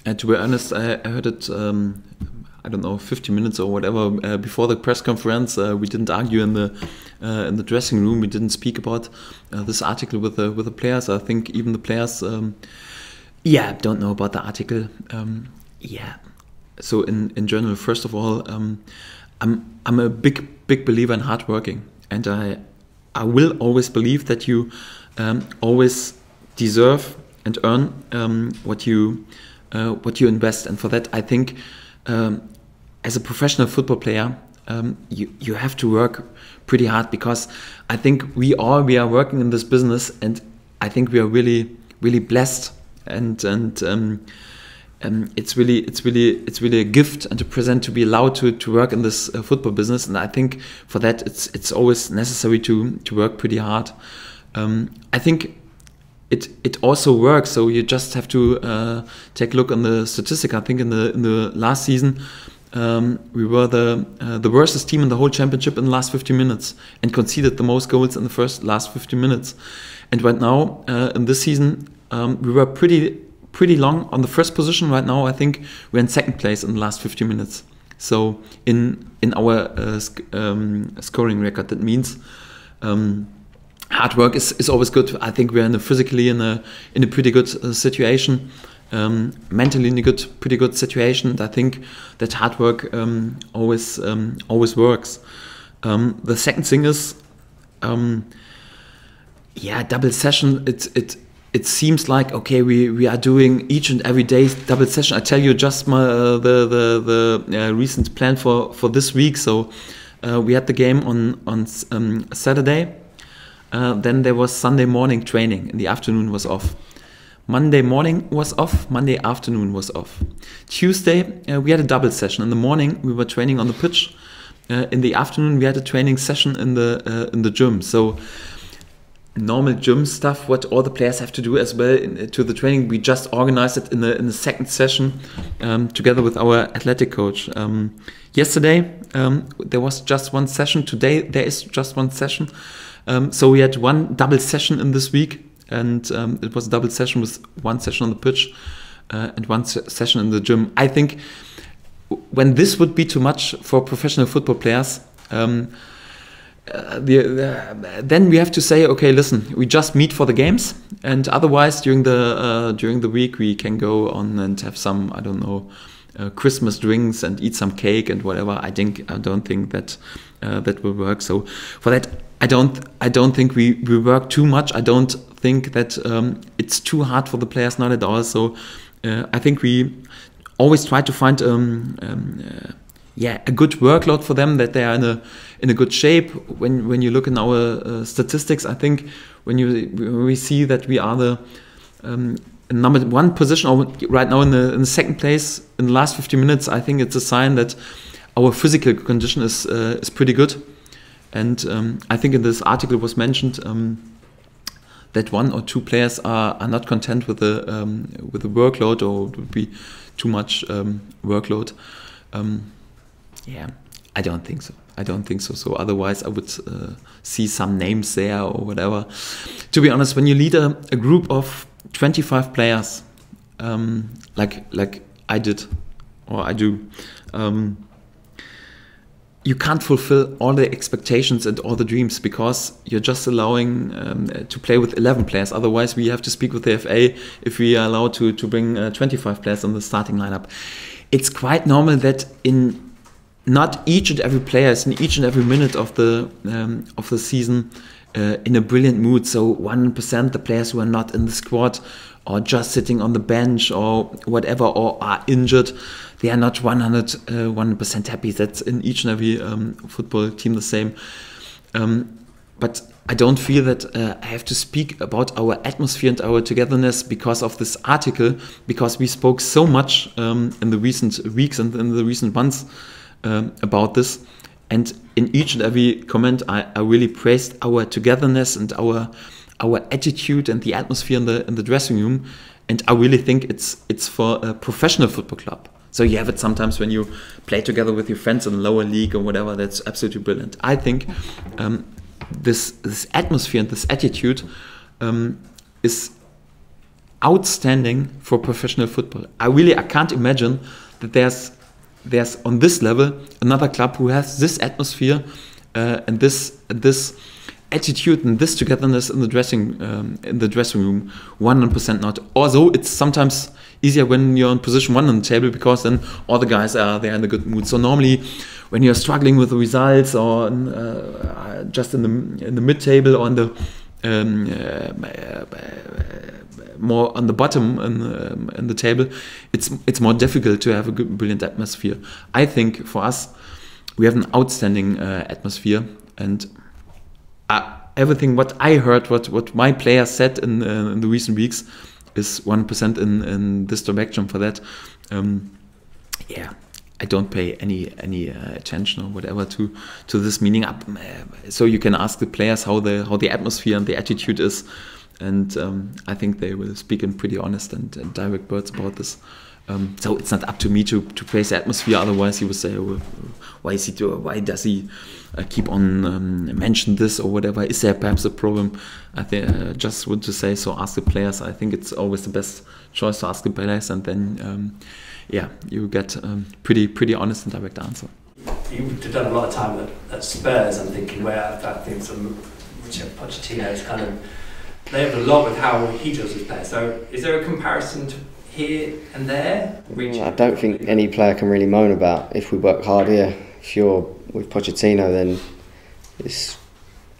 to be honest, I heard it. I don't know, 50 minutes or whatever before the press conference. We didn't argue in the dressing room. We didn't speak about this article with the players. I think even the players, don't know about the article. So in general, first of all, I'm a big believer in hard working, and I will always believe that you always deserve and earn what you invest, and for that I think as a professional football player you have to work pretty hard, because I think we are working in this business, and I think we are really blessed, and it's really a gift and a present to be allowed to work in this football business, and I think for that it's always necessary to work pretty hard. I think it also works. So you just have to take a look on the statistic. I think in the last season we were the worstest team in the whole championship in the last 50 minutes and conceded the most goals in the last 50 minutes. And right now in this season we were pretty long on the first position. Right now I think we're in second place in the last 50 minutes. So in our scoring record, that means hard work is always good. I think we're physically in a pretty good situation, mentally in a pretty good situation. And I think that hard work always works. The second thing is, double session. It seems like, okay, we are doing each and every day double session. I tell you just the recent plan for this week. So we had the game on Saturday. Then there was Sunday morning training, and the afternoon was off. Monday morning was off, Monday afternoon was off. Tuesday we had a double session. In the morning we were training on the pitch. In the afternoon we had a training session in the gym. So normal gym stuff, what all the players have to do as well to the training, we just organized it in the second session together with our athletic coach. Yesterday there was just one session. Today there is just one session. So we had one double session in this week, and it was a double session with one session on the pitch and one session in the gym. I think when this would be too much for professional football players, then we have to say, okay, listen, we just meet for the games, and otherwise during the week we can go on and have some, I don't know, Christmas drinks and eat some cake and whatever. I don't think that that will work. So for that, I don't think we work too much. I don't think that it's too hard for the players, not at all. So I think we always try to find a good workload for them, that they are in a good shape. When you look in our statistics, I think when we see that we are the number one position, or right now in the second place in the last 50 minutes, I think it's a sign that our physical condition is pretty good. And I think in this article was mentioned that one or two players are not content with the workload, or it would be too much workload. I don't think so. So otherwise I would see some names there or whatever. To be honest, when you lead a group of 25 players, like I did or I do, you can't fulfill all the expectations and all the dreams, because you're just allowing to play with 11 players. Otherwise, we have to speak with the FA if we are allowed to bring 25 players on the starting lineup. It's quite normal that not each and every player is in each and every minute of the season in a brilliant mood. So 100% the players who are not in the squad or just sitting on the bench or whatever, or are injured, they are not 100% happy. That's in each and every football team the same. But I don't feel that I have to speak about our atmosphere and our togetherness because of this article, because we spoke so much in the recent weeks and in the recent months about this. And in each and every comment, I really praised our togetherness and our attitude and the atmosphere in the dressing room. And I really think it's for a professional football club. So you have it sometimes when you play together with your friends in the lower league or whatever. That's absolutely brilliant. I think this atmosphere and this attitude is outstanding for professional football. I can't imagine that there's on this level another club who has this atmosphere and this attitude and this togetherness in the dressing room. 100% not. Although it's sometimes easier when you're in position 1 on the table, because then all the guys are there in a good mood. So normally, when you're struggling with the results, or just in the mid table, or in the more on the bottom in the table, it's more difficult to have a good, brilliant atmosphere. I think for us, we have an outstanding atmosphere, and everything what I heard, what my players said in the recent weeks, is 1% in this direction for that. I don't pay any attention or whatever to this meaning. So you can ask the players how the atmosphere and the attitude is, and I think they will speak in pretty honest and direct words about this. So it's not up to me to praise the atmosphere. Otherwise, he would say, oh, why does he keep on mention this or whatever? Is there perhaps a problem? I think just want to say, so ask the players. I think it's always the best choice to ask the players, and then you get pretty honest and direct answer. You've done a lot of time at Spurs, I'm thinking, where I think Pochettino is kind of, they have a lot with how he does his players. So is there a comparison to here and there? I don't think any player can really moan about if we work hard here. If you're with Pochettino, then it's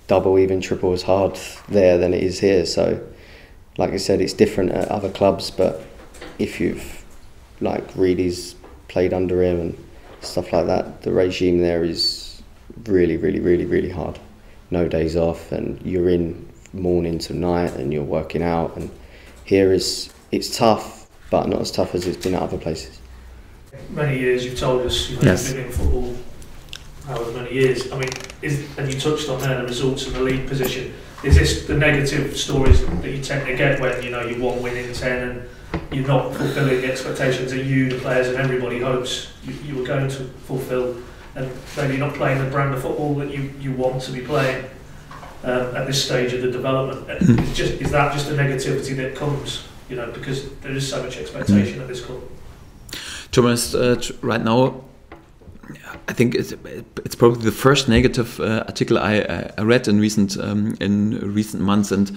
double, even triple as hard there than it is here. So, like I said, it's different at other clubs, but if you've, like, Reedy's played under him and stuff like that, the regime there is really, really, really, really hard. No days off, and you're in morning to night and you're working out, and here it's tough, but not as tough as it's been at other places. Many years, you've told us you've been in football however many years. I mean, and you touched on there the results and the league position. Is this the negative stories that you tend to get when, you know, you 1 win in 10 and you're not fulfilling the expectations that you, the players, and everybody hopes you were going to fulfil, and maybe you're not playing the brand of football that you want to be playing at this stage of the development? Is that just a negativity that comes, you know, because there is so much expectation at this club? To be honest, right now, I think it's probably the first negative article I read in recent months, and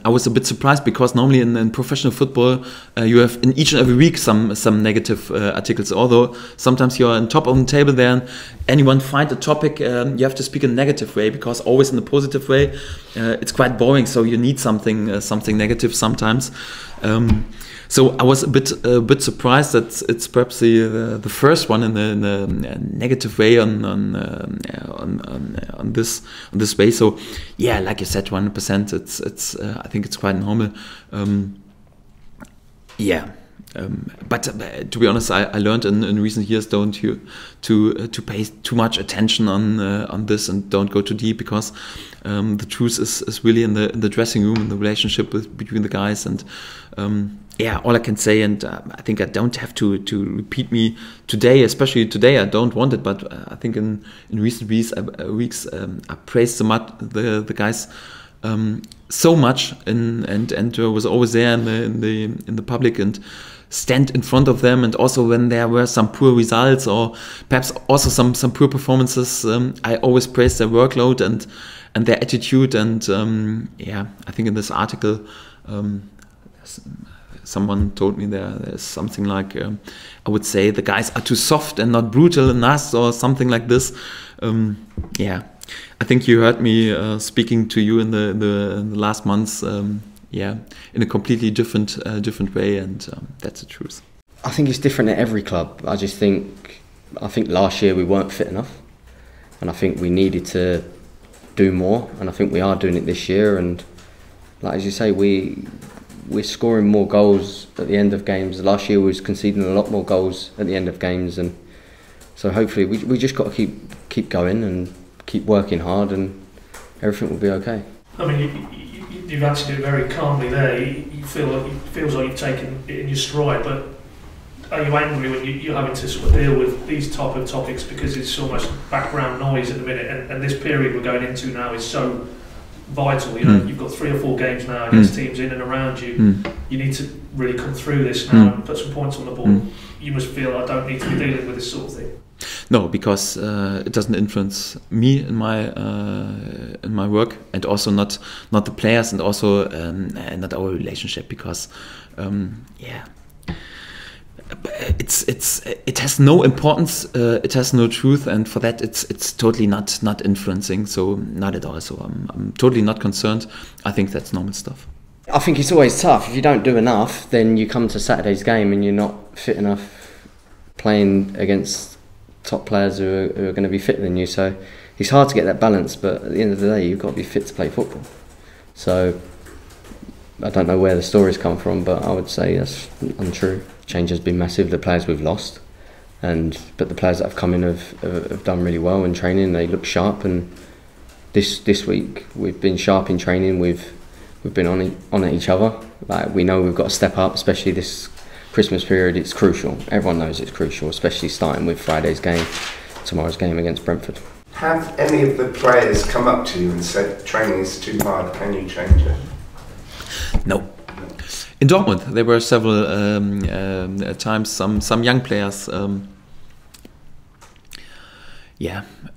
I was a bit surprised, because normally in professional football you have in each and every week some negative articles. Although sometimes you're on top of the table there, and anyone find a topic, you have to speak in a negative way, because always in a positive way it's quite boring. So you need something negative sometimes. So I was a bit surprised that it's perhaps the first one in a negative way on this way. So yeah, like you said, 100%. It's I think it's quite normal. But to be honest, I learned in recent years to pay too much attention on this, and don't go too deep, because the truth is really in the dressing room, in the relationship between the guys, and all I can say, and I think I don't have to repeat me today, especially today. I don't want it, but I think in recent weeks I praised the guys so much, and was always there in the public and stand in front of them. And also when there were some poor results, or perhaps also some poor performances, I always praised their workload and their attitude. And I think in this article, someone told me there's something like, I would say the guys are too soft and not brutal enough, or something like this. I think you heard me speaking to you in the last months, in a completely different way, and that's the truth. I think it's different at every club. I think last year we weren't fit enough, and I think we needed to do more, and I think we are doing it this year. And like as you say, we're scoring more goals at the end of games. Last year we was conceding a lot more goals at the end of games, and so hopefully we just got to keep going and keep working hard, and everything will be okay. I mean, you've answered it very calmly there. You feel like it feels like you've taken it in your stride, but are you angry when you're having to sort of deal with these type of topics, because it's so much background noise at the minute, and this period we're going into now is so vital. You know, you've got 3 or 4 games now against teams in and around you. You need to really come through this now and put some points on the board. You must feel, I don't need to be dealing with this sort of thing. No, because it doesn't influence me in my work, and also not the players, and also not our relationship, because it has no importance, it has no truth, and for that it's totally not influencing. So not at all. So I'm totally not concerned. I think that's normal stuff. I think it's always tough. If you don't do enough, then you come to Saturday's game and you're not fit enough playing against top players who are going to be fitter than you. So it's hard to get that balance, but at the end of the day, you've got to be fit to play football. So I don't know where the stories come from, but I would say that's untrue. Change has been massive. The players we've lost, but the players that have come in have done really well in training. They look sharp, and this week we've been sharp in training. We've been on at each other. Like, we know we've got to step up, especially this Christmas period. It's crucial. Everyone knows it's crucial, especially starting with Friday's game, tomorrow's game against Brentford. Have any of the players come up to you and said, training is too hard, can you change it? No. In Dortmund, there were several times some young players.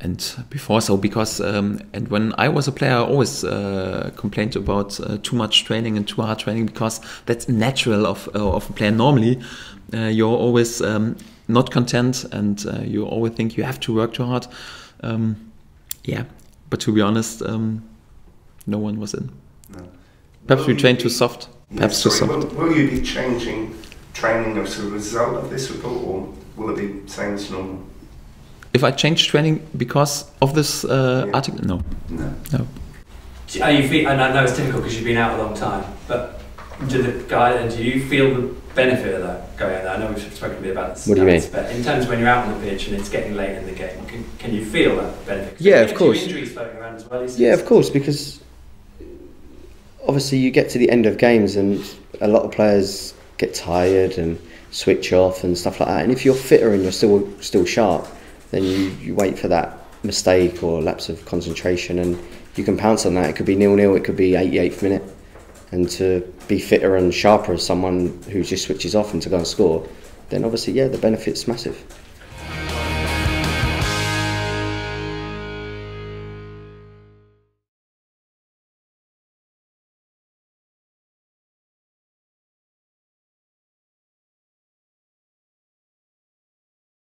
And before, so because and when I was a player, I always complained about too much training and too hard training, because that's natural of a player. Normally, you're always not content, and you always think you have to work too hard. But to be honest, no one was in. No. Perhaps we trained too soft. Perhaps too soft. Will you be changing training as a result of this report, or will it be same as normal? If I change training because of this article, no. Are you feel? And I know it's difficult because you've been out a long time, but do you feel the benefit of that going out there? I know we've spoken a bit about this. What do you mean? But in terms of when you're out on the pitch and it's getting late in the game, can you feel that benefit? Yeah, of course. Injuries floating around as well. Yeah, of course, because obviously you get to the end of games and a lot of players get tired and switch off and stuff like that. And if you're fitter and you're still sharp, then you wait for that mistake or lapse of concentration, and you can pounce on that. It could be 0-0, it could be 88th minute, and to be fitter and sharper as someone who just switches off and to go and score, then obviously, yeah, the benefit's massive.